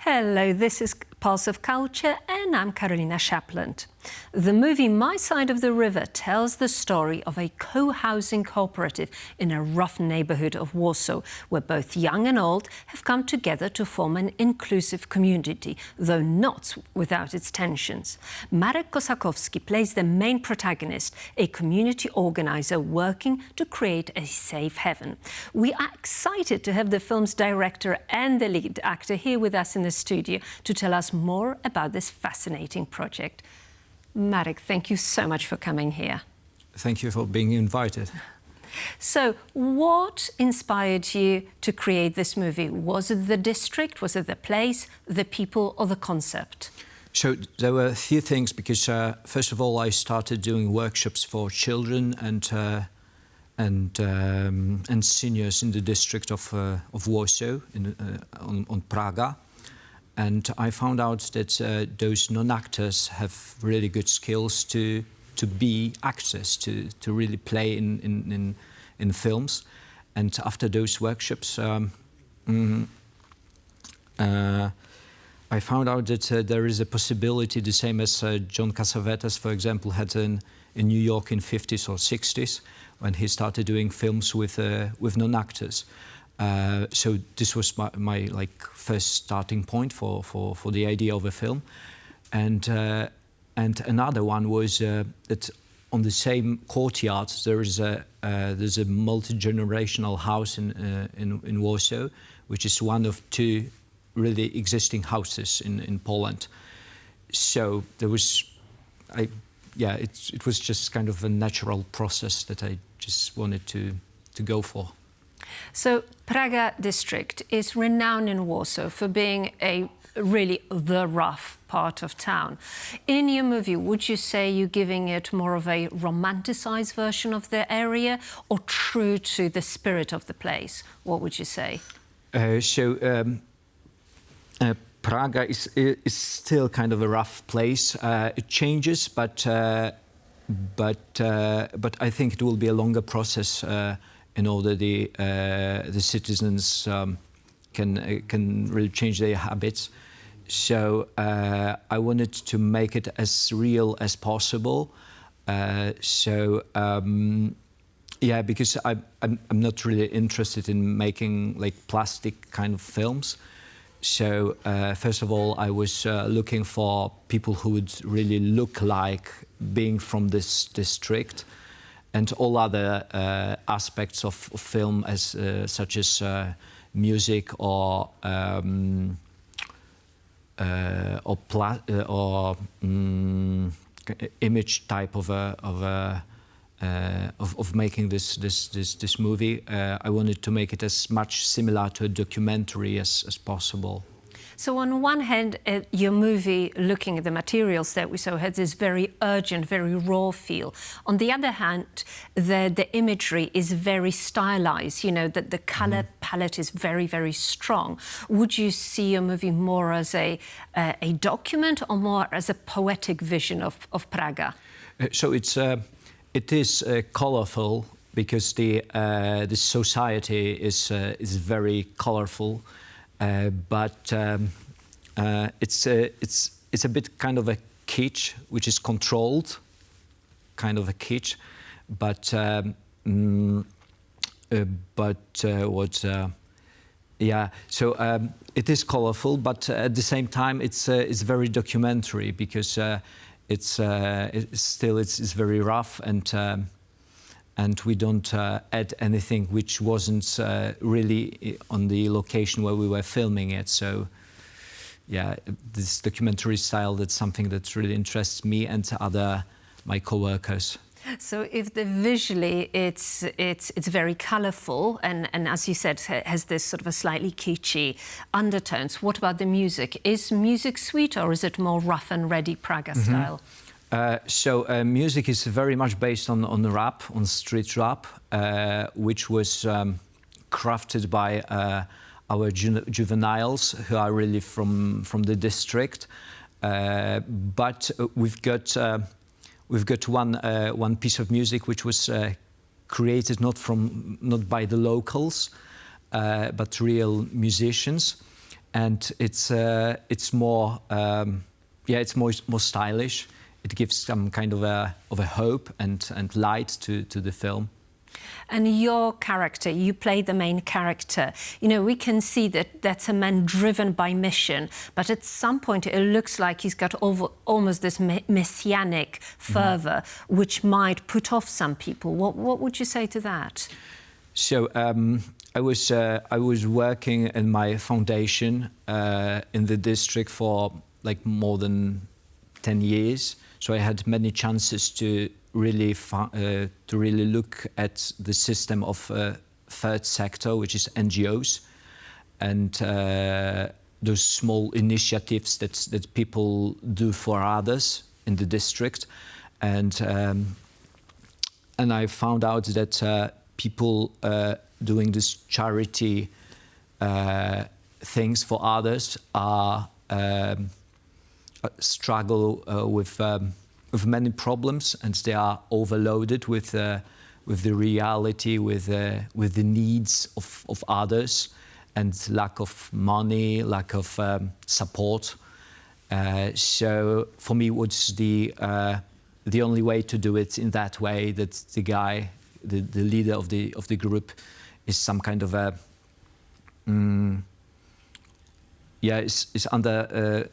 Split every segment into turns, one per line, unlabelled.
Hello, this is Pulse of Culture and I'm Karolina Shapland. The movie My Side of the River tells the story of a co-housing cooperative in a rough neighbourhood of Warsaw, where both young and old have come together to form an inclusive community, though not without its tensions. Marek Kossakowski plays the main protagonist, a community organiser working to create a safe haven. We are excited to have the film's director and the lead actor here with us in the studio to tell us more about this fascinating project. Marek, thank you so much for coming here.
Thank you for being invited.
So, what inspired you to create this movie? Was it the district, was it the place, the people, or the concept?
So there were a few things, because first of all, I started doing workshops for children and seniors in the district of Warsaw, on Praga. And I found out that those non-actors have really good skills to be actors, to really play in films. And after those workshops, I found out that there is a possibility, the same as John Cassavetes, for example, had in New York in 50s or 60s, when he started doing films with non-actors. So this was my first starting point for the idea of a film, and another one was that on the same courtyard there's a multi-generational house in Warsaw, which is one of two really existing houses in Poland. So there was, it was just kind of a natural process that I just wanted to go for.
So, Praga district is renowned in Warsaw for being really the rough part of town. In your movie, would you say you're giving it more of a romanticized version of the area, or true to the spirit of the place? What would you say?
Praga is still kind of a rough place. It changes, but I think it will be a longer process in order the citizens can really change their habits. So I wanted to make it as real as possible. Because I'm not really interested in making plastic kind of films. So first of all, I was looking for people who would really look like being from this district, and all other aspects of film, such as music or image type of making this movie. I wanted to make it as much similar to a documentary as possible.
So on one hand, your movie, looking at the materials that we saw, had this very urgent, very raw feel. On the other hand, the imagery is very stylized, you know, that the color palette is very, very strong. Would you see your movie more as a document or more as a poetic vision of Praga?
So it is colorful, because the society is very colorful. But it's a bit kind of a kitsch, which is controlled, kind of a kitsch. It is colorful, but at the same time it's very documentary, because it's very rough, and we don't add anything which wasn't really on the location where we were filming it. So, yeah, this documentary style, that's something that really interests me and my co-workers.
So, if visually it's very colourful and as you said, has this sort of a slightly kitschy undertones, what about the music? Is music sweet, or is it more rough and ready Praga style?
Music is very much based on rap, on street rap, which was crafted by our juveniles, who are really from the district. But we've got one piece of music which was created not by the locals, but real musicians. and it's more it's more stylish. It gives some kind of a hope and light to the film.
And your character, you play the main character. You know, we can see that that's a man driven by mission, but at some point it looks like he's got almost this messianic fervor, which might put off some people. What would you say to that?
So I was working in my foundation in the district for like more than 10 years. So I had many chances to really look at the system of third sector, which is NGOs, and those small initiatives that people do for others in the district, and I found out that people doing this charity things for others are struggle with many problems, and they are overloaded with the reality, with the needs of others, and lack of money, lack of support. So for me, what's the only way to do it in that way, that the guy, the leader of the group, is some kind of a is under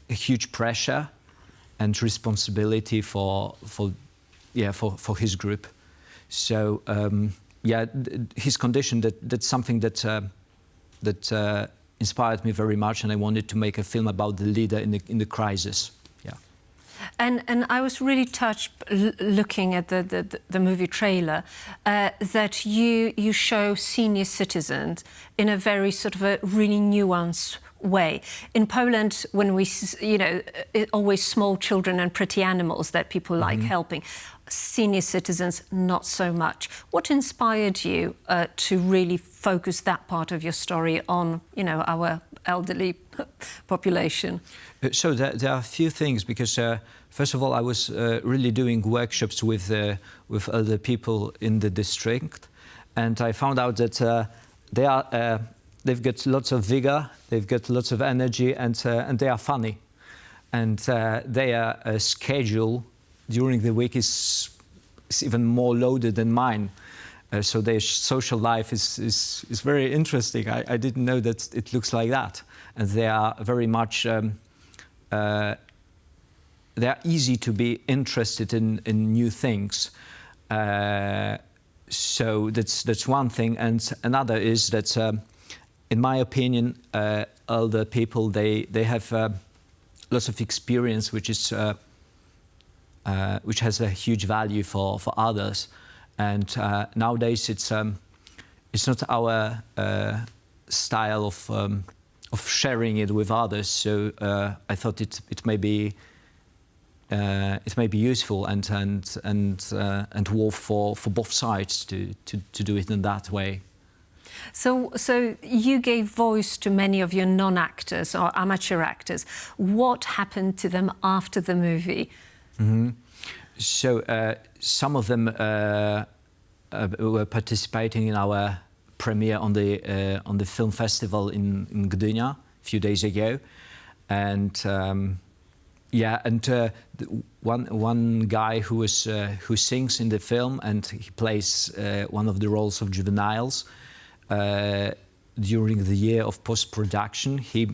a huge pressure and responsibility for his group. So his condition, that's something that inspired me very much, and I wanted to make a film about the leader in the crisis. Yeah.
And I was really touched looking at the movie trailer that you show senior citizens in a very sort of a really nuanced way. In Poland, when we, always small children and pretty animals that people like helping. Senior citizens, not so much. What inspired you to really focus that part of your story on, our elderly population?
So there are a few things, because first of all, I was really doing workshops with elder people in the district, and I found out that they've got lots of vigor, they've got lots of energy, and they are funny. And their schedule during the week is even more loaded than mine. So their social life is very interesting. I didn't know that it looks like that. And they are very much, they are easy to be interested in new things. So that's one thing. And another is that, in my opinion, elder people, they have lots of experience, which has a huge value for others. And nowadays it's not our style of sharing it with others. So I thought it may be useful and worth for both sides to do it in that way.
So you gave voice to many of your non-actors or amateur actors. What happened to them after the movie?
Mm-hmm. So some of them were participating in our premiere on the film festival in Gdynia a few days ago, and one guy who sings in the film, and he plays one of the roles of juveniles. During the year of post-production, he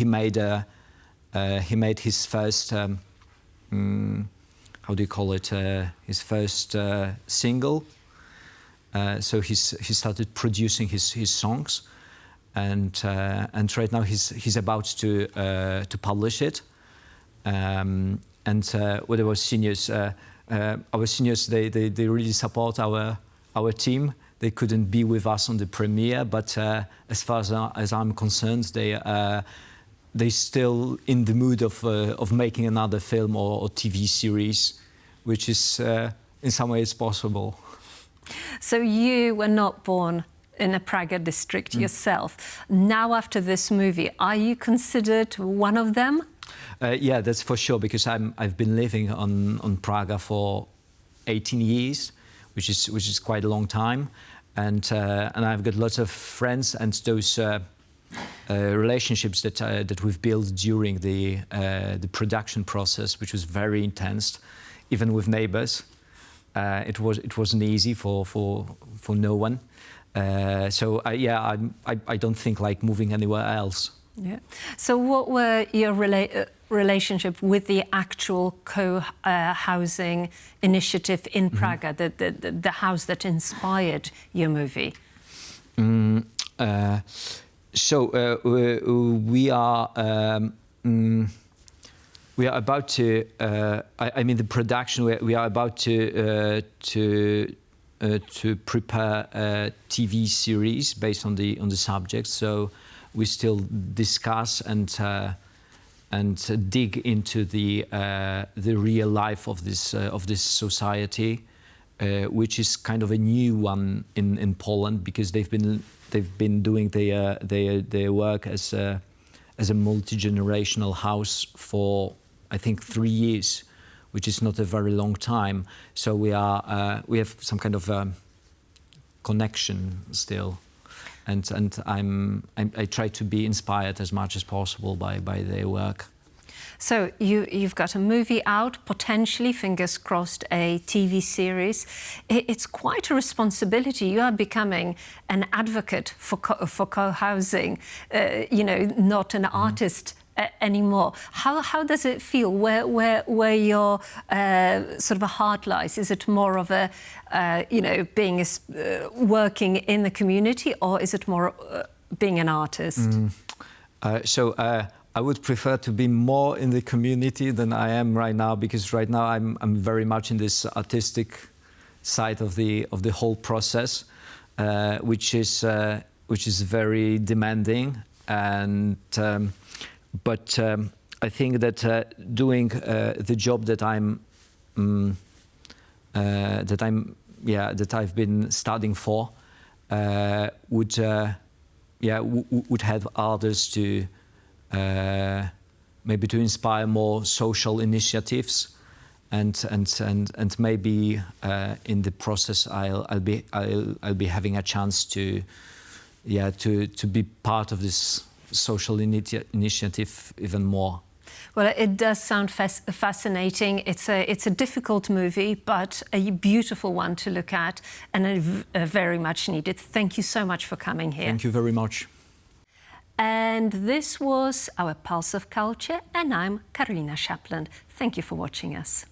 made his first how do you call it? His first single. So he started producing his songs, and right now he's about to publish it. With our seniors, they really support our team. They couldn't be with us on the premiere, but as far as I'm concerned, they're still in the mood of making another film or TV series, which is in some ways possible.
So you were not born in a Praga district yourself. Now, after this movie, are you considered one of them?
Yeah, that's for sure, because I've been living on Praga for 18 years, which is quite a long time, and I've got lots of friends, and those relationships that we've built during the production process, which was very intense, even with neighbors. It wasn't easy for no one. So I don't think like moving anywhere else.
Yeah. So what were your relationship with the actual co-housing initiative in Prague, the house that inspired your movie?
We are about to. I mean, the production. We are about to prepare a TV series based on the subject. So we still discuss and dig into the real life of this society, which is kind of a new one in Poland, because they've been doing their work as a multi-generational house for, I think, 3 years, which is not a very long time. So we have some kind of connection still, and I try to be inspired as much as possible by their work.
So you've got a movie out, potentially, fingers crossed, a TV series. It's quite a responsibility. You are becoming an advocate for co-housing, not an artist anymore. How does it feel? Where your sort of a heart lies? Is it more of a, being working in the community, or is it more being an artist?
I would prefer to be more in the community than I am right now, because right now I'm very much in this artistic side of the whole process, which is very demanding. And but I think that doing the job that I've been studying for would help others to. Maybe to inspire more social initiatives, and maybe in the process I'll be having a chance to be part of this social initiative even more.
Well, it does sound fascinating. It's a difficult movie, but a beautiful one to look at, and a very much needed. Thank you so much for coming here.
Thank you very much.
And this was our Pulse of Culture, and I'm Karolina Shapland. Thank you for watching us.